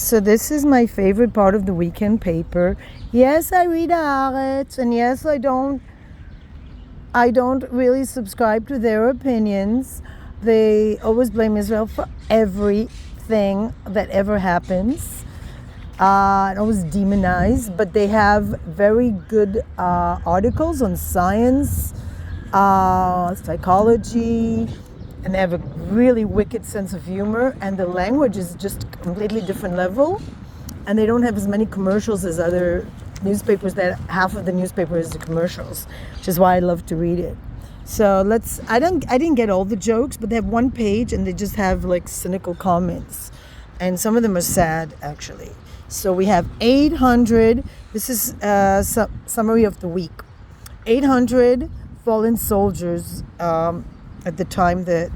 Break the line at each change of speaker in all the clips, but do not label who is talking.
So this is my favorite part of the weekend paper. Yes, I read Haaretz, and yes, I don't really subscribe to their opinions. They always blame Israel for everything that ever happens. And always demonize, but they have very good articles on science, psychology, and they have a really wicked sense of humor, and the language is just a completely different level, and they don't have as many commercials as other newspapers that half of the newspaper is the commercials, which is why I love to read it. So I didn't get all the jokes, but they have one page and they just have like cynical comments, and some of them are sad actually. So we have 800, this is a summary of the week, 800 fallen soldiers at the time that,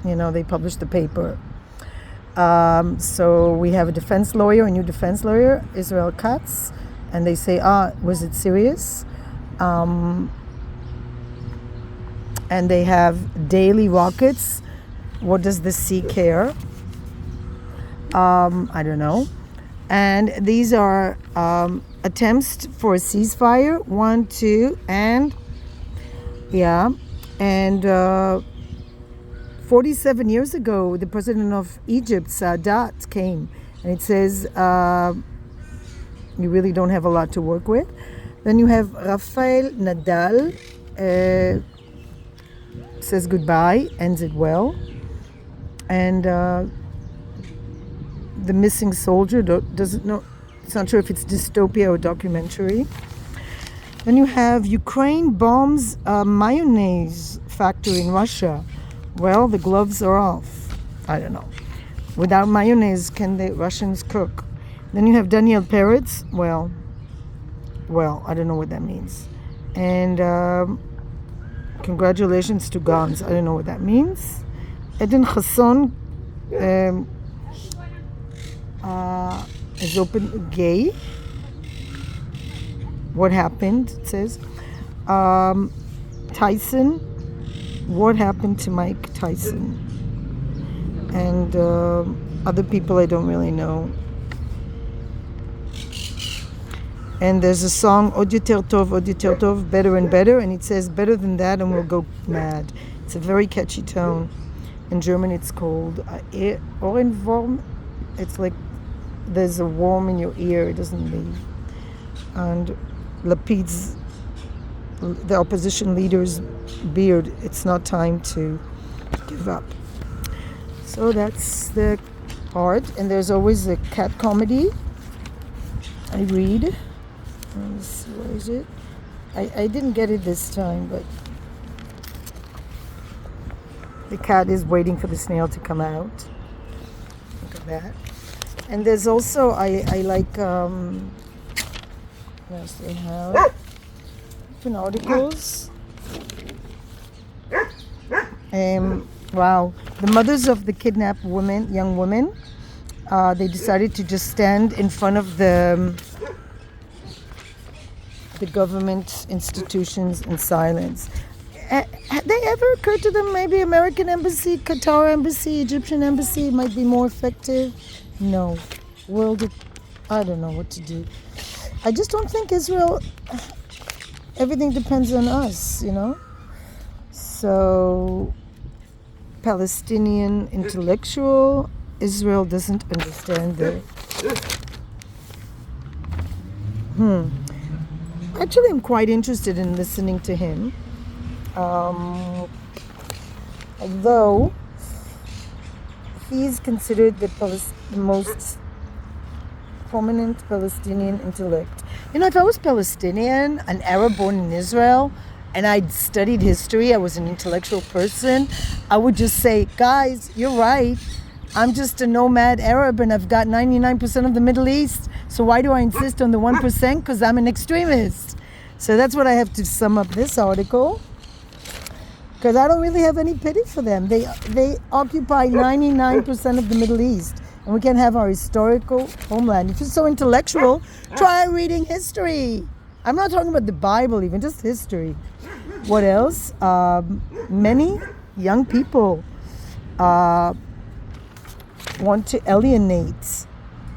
they published the paper. So we have a new defense lawyer, Israel Katz, and they say, was it serious? And they have daily rockets. What does the sea care? I don't know. And these are attempts for a ceasefire. 1, 2, and 47 years ago, the president of Egypt, Sadat, came, and it says, you really don't have a lot to work with. Then you have Rafael Nadal, says goodbye, ends it well. And the missing soldier doesn't know, it's not sure if it's dystopia or documentary. Then you have Ukraine bombs a mayonnaise factory in Russia. Well, the gloves are off. I don't know. Without mayonnaise, can the Russians cook? Then you have Daniel Peretz. Well, I don't know what that means. And congratulations to Gans. I don't know what that means. Eden Chasson is open gay. What happened? It says. Tyson. What happened to Mike Tyson? And other people I don't really know. And there's a song, Od Yoter Tov, better and better, and it says better than that and we'll go mad. It's a very catchy tone. In German it's called Ohrenwurm. It's like there's a worm in your ear, it doesn't leave. And Lapid's, the opposition leader's beard, it's not time to give up. So that's the part. And there's always a cat comedy I read. Let me see, where is it? I didn't get it this time, but the cat is waiting for the snail to come out. Look at that. And there's also, I like, what else they have? Different articles. Wow. The mothers of the kidnapped young women, they decided to just stand in front of the government institutions in silence. Had they ever occurred to them maybe American embassy, Qatar embassy, Egyptian embassy might be more effective? No. I don't know what to do. I just don't think Israel, everything depends on us, So, Palestinian intellectual, Israel doesn't understand Actually, I'm quite interested in listening to him. Although he's considered the most prominent Palestinian intellect. If I was Palestinian, an Arab born in Israel, and I'd studied history, I was an intellectual person, I would just say, guys, you're right. I'm just a nomad Arab and I've got 99% of the Middle East. So why do I insist on the 1%? Because I'm an extremist. So that's what I have to sum up this article. Because I don't really have any pity for them. They occupy 99% of the Middle East. And we can have our historical homeland. If you're so intellectual, try reading history. I'm not talking about the Bible even, just history. What else? Many young people want to alienate.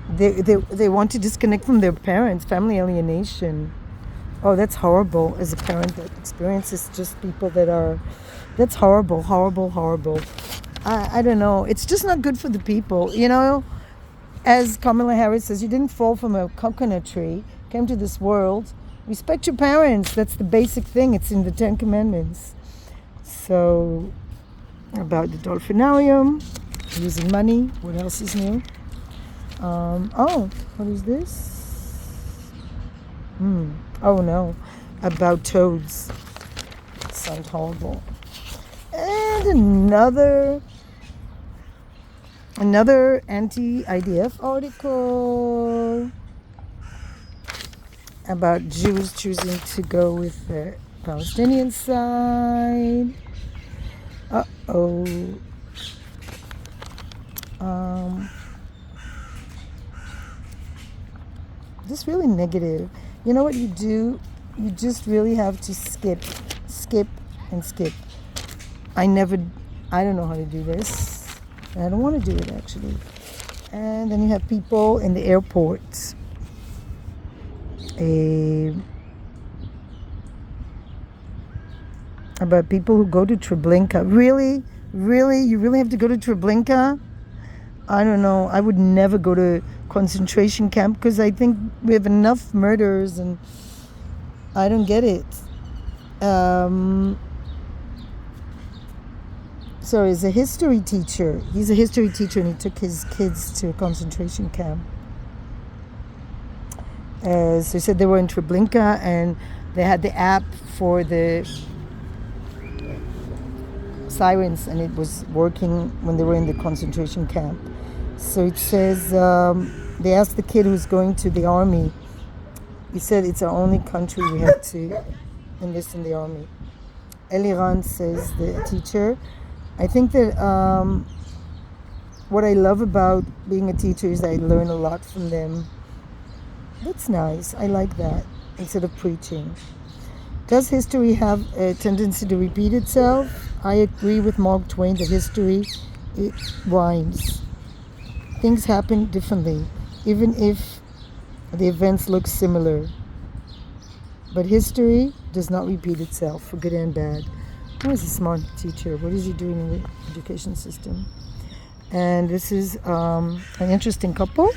They want to disconnect from their parents, family alienation. Oh, that's horrible. As a parent that experiences just people that are, that's horrible, horrible, horrible. I don't know. It's just not good for the people. As Kamala Harris says, you didn't fall from a coconut tree, came to this world. Respect your parents. That's the basic thing. It's in the 10 Commandments. So, about the dolphinarium, using money. What else is new? What is this? Oh no, about toads. Sounds horrible. And another anti-IDF article about Jews choosing to go with the Palestinian side. Just really negative. You know what you do? You just really have to skip, and skip. I don't know how to do this. I don't want to do it, actually. And then you have people in the airport. About people who go to Treblinka. Really? You really have to go to Treblinka? I don't know. I would never go to concentration camp because I think we have enough murders and I don't get it. Sorry, he's a history teacher. He's a history teacher and he took his kids to a concentration camp. So he said they were in Treblinka and they had the app for the sirens and it was working when they were in the concentration camp. So it says, they asked the kid who's going to the army. He said, it's our only country, we have to enlist in the army. Eliran says, the teacher, I think that what I love about being a teacher is I learn a lot from them. That's nice. I like that, instead of preaching. Does history have a tendency to repeat itself? I agree with Mark Twain that history, it rhymes. Things happen differently, even if the events look similar. But history does not repeat itself, for good and bad. Who is a smart teacher? What is he doing in the education system? And this is an interesting couple.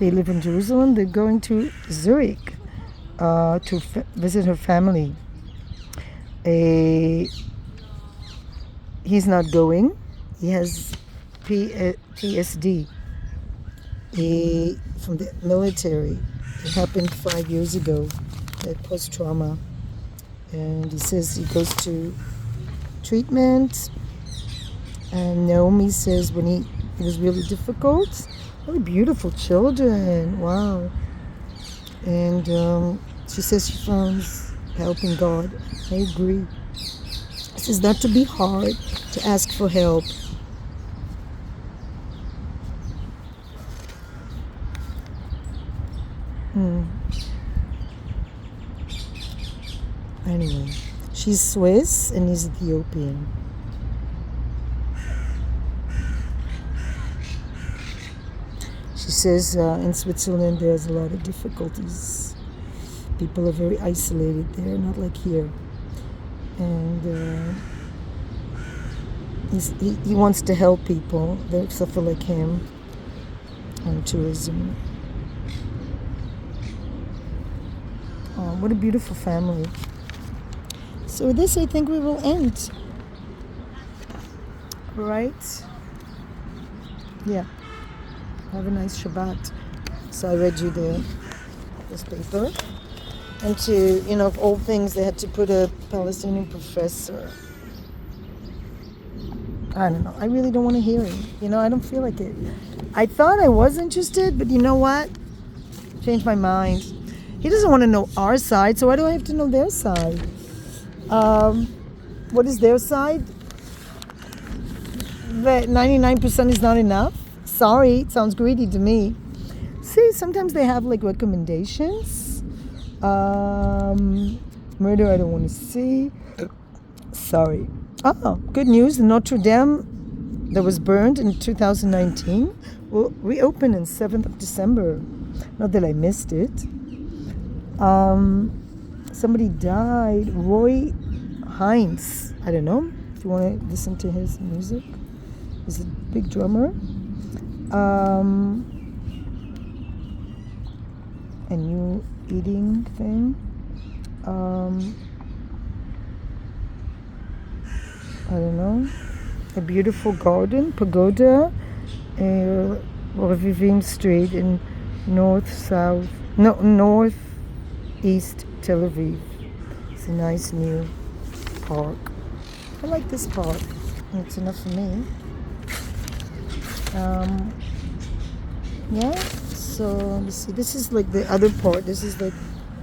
They live in Jerusalem. They're going to Zurich to visit her family. He's not going. He has PTSD from the military. It happened 5 years ago, post-trauma. And he says he goes to treatment. And Naomi says when it was really difficult. Really beautiful children. Wow. And she says she finds help in God. I agree. She says not to be hard to ask for help. Anyway, she's Swiss and he's Ethiopian. She says in Switzerland there's a lot of difficulties. People are very isolated there, not like here. And he wants to help people that suffer like him on tourism. What a beautiful family. So with this, I think we will end. Right? Yeah. Have a nice Shabbat. So I read you this paper. And of all things, they had to put a Palestinian professor. I don't know. I really don't want to hear it. I don't feel like it. I thought I was interested, but you know what? Changed my mind. He doesn't want to know our side, so why do I have to know their side? What is their side? That 99% is not enough? Sorry, it sounds greedy to me. See, sometimes they have like recommendations. Murder I don't want to see. Sorry. Oh, good news. Notre Dame that was burned in 2019 will reopen on 7th of December. Not that I missed it. Somebody died. Roy Heinz. I don't know if you want to listen to his music. He's a big drummer. A new eating thing. I don't know. A beautiful garden, pagoda, Revivim Street in northeast Tel Aviv. It's a nice new park. I like this park. It's enough for me. Yeah. So let me see. This is like the other part. This is like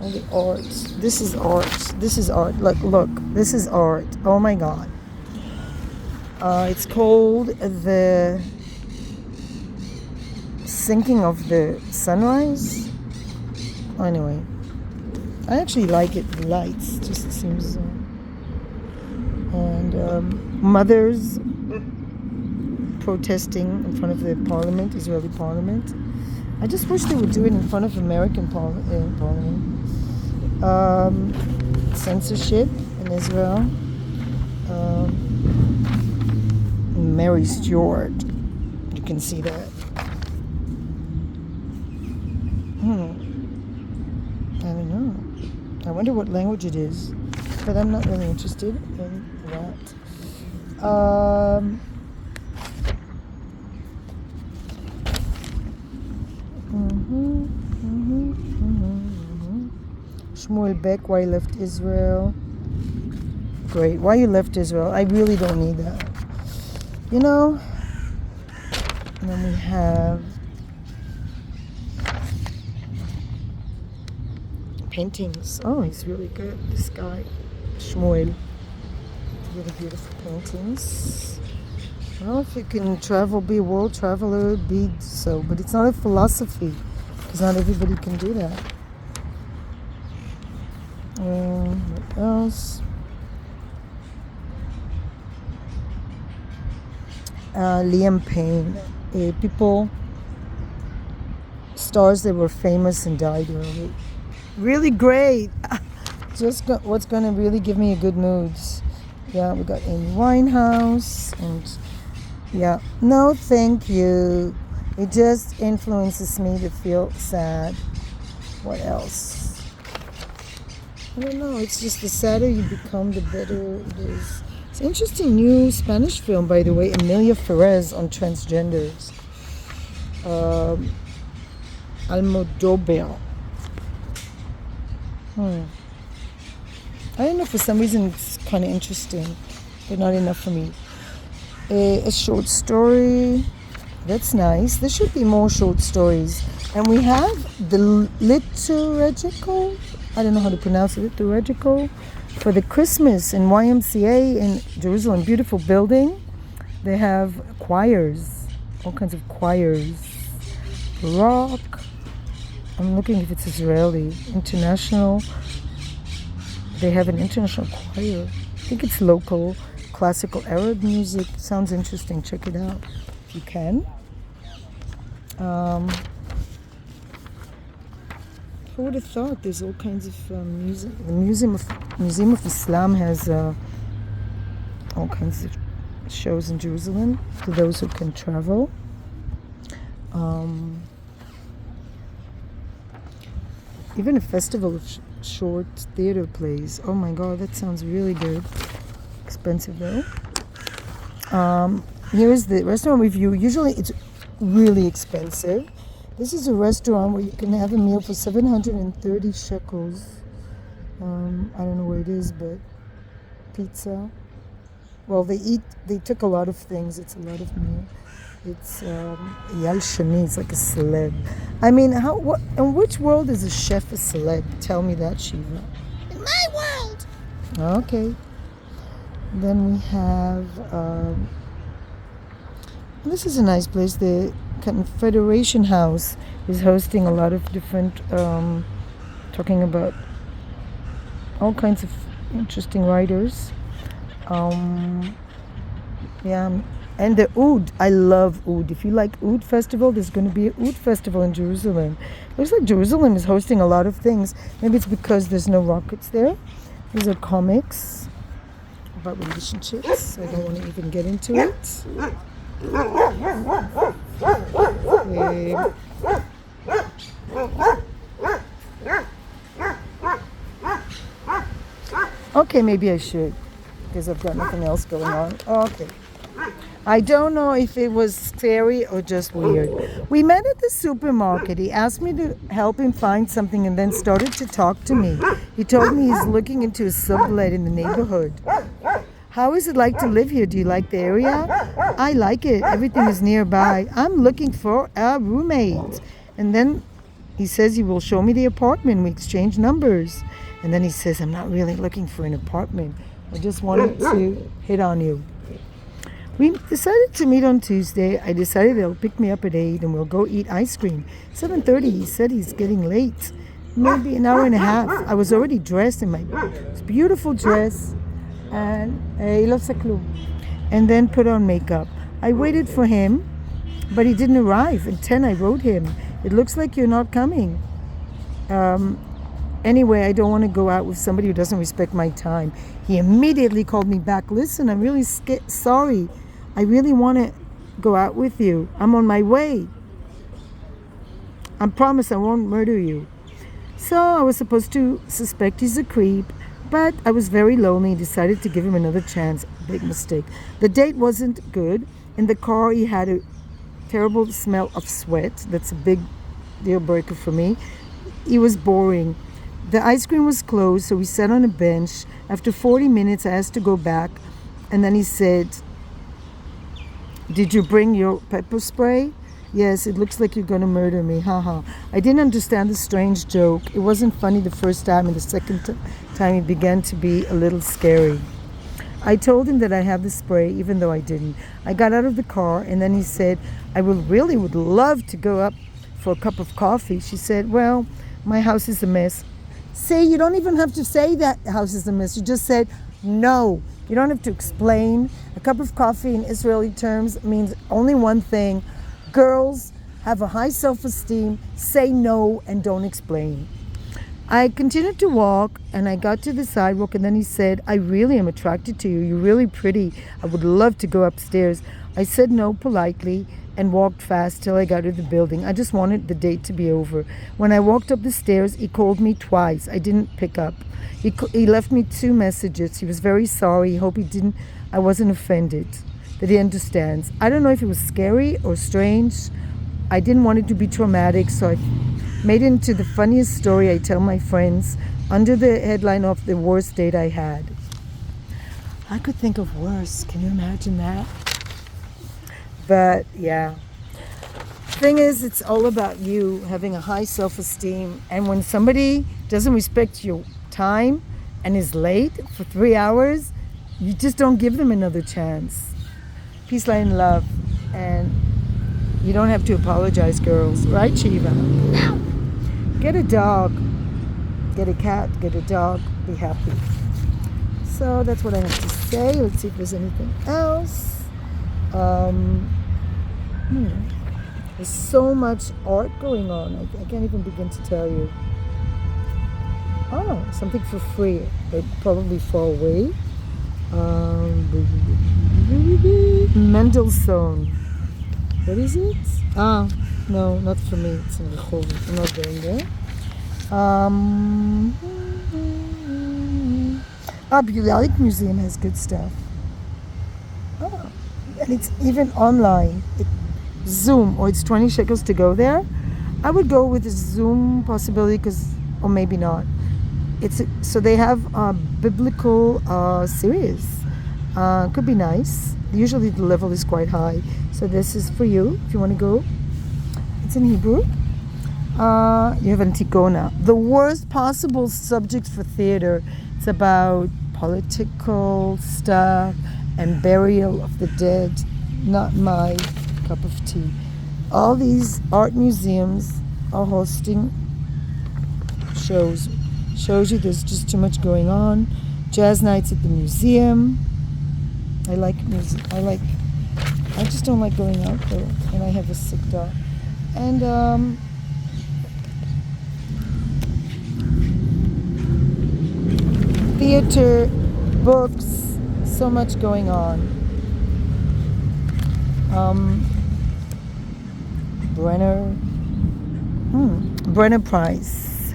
all the art. This is art. This is art. Like, look. This is art. Oh my God. It's called the sinking of the sunrise. Anyway, I actually like it. The lights just seems. And mothers protesting in front of the parliament, Israeli parliament. I just wish they would do it in front of American parliament. Censorship in Israel. Mary Stewart. You can see that. I don't know. I wonder what language it is. But I'm not really interested in that. Shmuel Beck, why you left Israel? Great. Why you left Israel? I really don't need that. You know? And then we have paintings. Oh, he's really good. This guy, Shmuel. Really beautiful paintings. Well, if you can travel, be a world traveler, be so. But it's not a philosophy, because not everybody can do that. What else? Liam Payne. People, stars that were famous and died early. Really great. Just what's going to really give me a good mood. Yeah, we got Amy Winehouse and yeah. No, thank you. It just influences me to feel sad. What else? I don't know. It's just the sadder you become, the better it is. It's an interesting new Spanish film, by the way, Emilia Ferez on transgenders. Almodovar. I don't know, for some reason it's kind of interesting, but not enough for me. A short story. That's nice. There should be more short stories. And we have the liturgical, I don't know how to pronounce it, liturgical, for the Christmas in YMCA in Jerusalem. Beautiful building. They have choirs, all kinds of choirs. Rock. I'm looking if it's Israeli. International. They have an international choir. I think it's local. Classical Arab music. Sounds interesting. Check it out if you can. Who would have thought? There's all kinds of music. The Museum of Islam has all kinds of shows in Jerusalem for those who can travel. Even a festival of short theater plays. Oh my God, that sounds really good. Expensive though. Here's the restaurant review. Usually it's really expensive. This is a restaurant where you can have a meal for 730 shekels. I don't know where it is, but pizza. Well, they took a lot of things. It's a lot of meal. It's Yal Shani. It's like a celeb. I mean, in which world is a chef a celeb? Tell me that, Shiva. In my world. Okay. Then we have. This is a nice place. The Confederation House is hosting a lot of different, talking about all kinds of interesting writers. Yeah, And the Oud, I love Oud. If you like Oud Festival, there's going to be an Oud Festival in Jerusalem. Looks like Jerusalem is hosting a lot of things. Maybe it's because there's no rockets there. These are comics about relationships. I don't want to even get into it. Okay, maybe I should, because I've got nothing else going on. Okay. I don't know if it was scary or just weird. We met at the supermarket. He asked me to help him find something and then started to talk to me. He told me he's looking into a sublet in the neighborhood. How is it like to live here? Do you like the area? I like it. Everything is nearby. I'm looking for a roommate. And then he says he will show me the apartment. We exchange numbers. And then he says, I'm not really looking for an apartment. I just wanted to hit on you. We decided to meet on Tuesday. I decided he'll pick me up at 8 and we'll go eat ice cream. 7:30, he said he's getting late. Maybe an hour and a half. I was already dressed in my beautiful dress and then put on makeup. I waited for him, but he didn't arrive. At 10, I wrote him, it looks like you're not coming. Anyway, I don't want to go out with somebody who doesn't respect my time. He immediately called me back. Listen, I'm really sorry. I really want to go out with you. I'm on my way. I promise I won't murder you. So I was supposed to suspect he's a creep, but I was very lonely and decided to give him another chance. Big mistake. The date wasn't good. In the car, he had a terrible smell of sweat. That's a big deal breaker for me. He was boring. The ice cream was closed, so we sat on a bench. After 40 minutes, I asked to go back, and then he said, did you bring your pepper spray? Yes, it looks like you're going to murder me, haha. I didn't understand the strange joke. It wasn't funny the first time, and the second time it began to be a little scary. I told him that I have the spray, even though I didn't. I got out of the car, and then he said, I would love to go up for a cup of coffee. She said, well, my house is a mess. See, you don't even have to say that house is a mess. You just said no. You don't have to explain. A cup of coffee in Israeli terms means only one thing. Girls have a high self-esteem. Say no and don't explain. I continued to walk and I got to the sidewalk and then he said, I really am attracted to you. You're really pretty. I would love to go upstairs. I said no politely and walked fast till I got to the building. I just wanted the date to be over. When I walked up the stairs, he called me twice. I didn't pick up. He left me 2 messages. He was very sorry. He hoped I wasn't offended, that he understands. I don't know if it was scary or strange. I didn't want it to be traumatic, so I made it into the funniest story I tell my friends under the headline of the worst date I had. I could think of worse. Can you imagine that? But yeah, thing is, it's all about you having a high self-esteem. And when somebody doesn't respect your time and is late for 3 hours, you just don't give them another chance. Peace, light, and love. And you don't have to apologize, girls. Right, Shiva? Get a dog. Get a cat. Get a dog. Be happy. So that's what I have to say. Let's see if there's anything else. There's so much art going on. I can't even begin to tell you. Oh, something for free. But probably far away. Mendelssohn. What is it? No, not for me. It's in Rehovot. I'm not going there. Bialik Museum has good stuff. Oh, and it's even online. Zoom, or it's 20 shekels to go there. I would go with the Zoom possibility, or maybe not. So they have a biblical series. Could be nice. Usually the level is quite high. So this is for you if you want to go. It's in Hebrew. You have Antigona. The worst possible subject for theater. It's about political stuff and burial of the dead. Not my cup of tea. All these art museums are hosting shows. Shows you there's just too much going on. Jazz nights at the museum. I like music. I I just don't like going out there, and I have a sick dog. And theater, books, so much going on. Brenner Prize.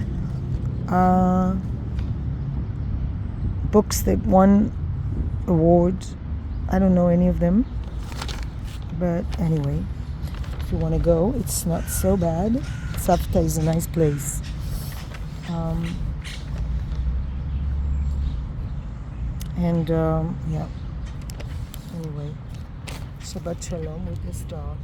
Books that won awards. I don't know any of them. But anyway, if you want to go, it's not so bad. Savta is a nice place. Yeah. Anyway, Shabbat Shalom with this dog.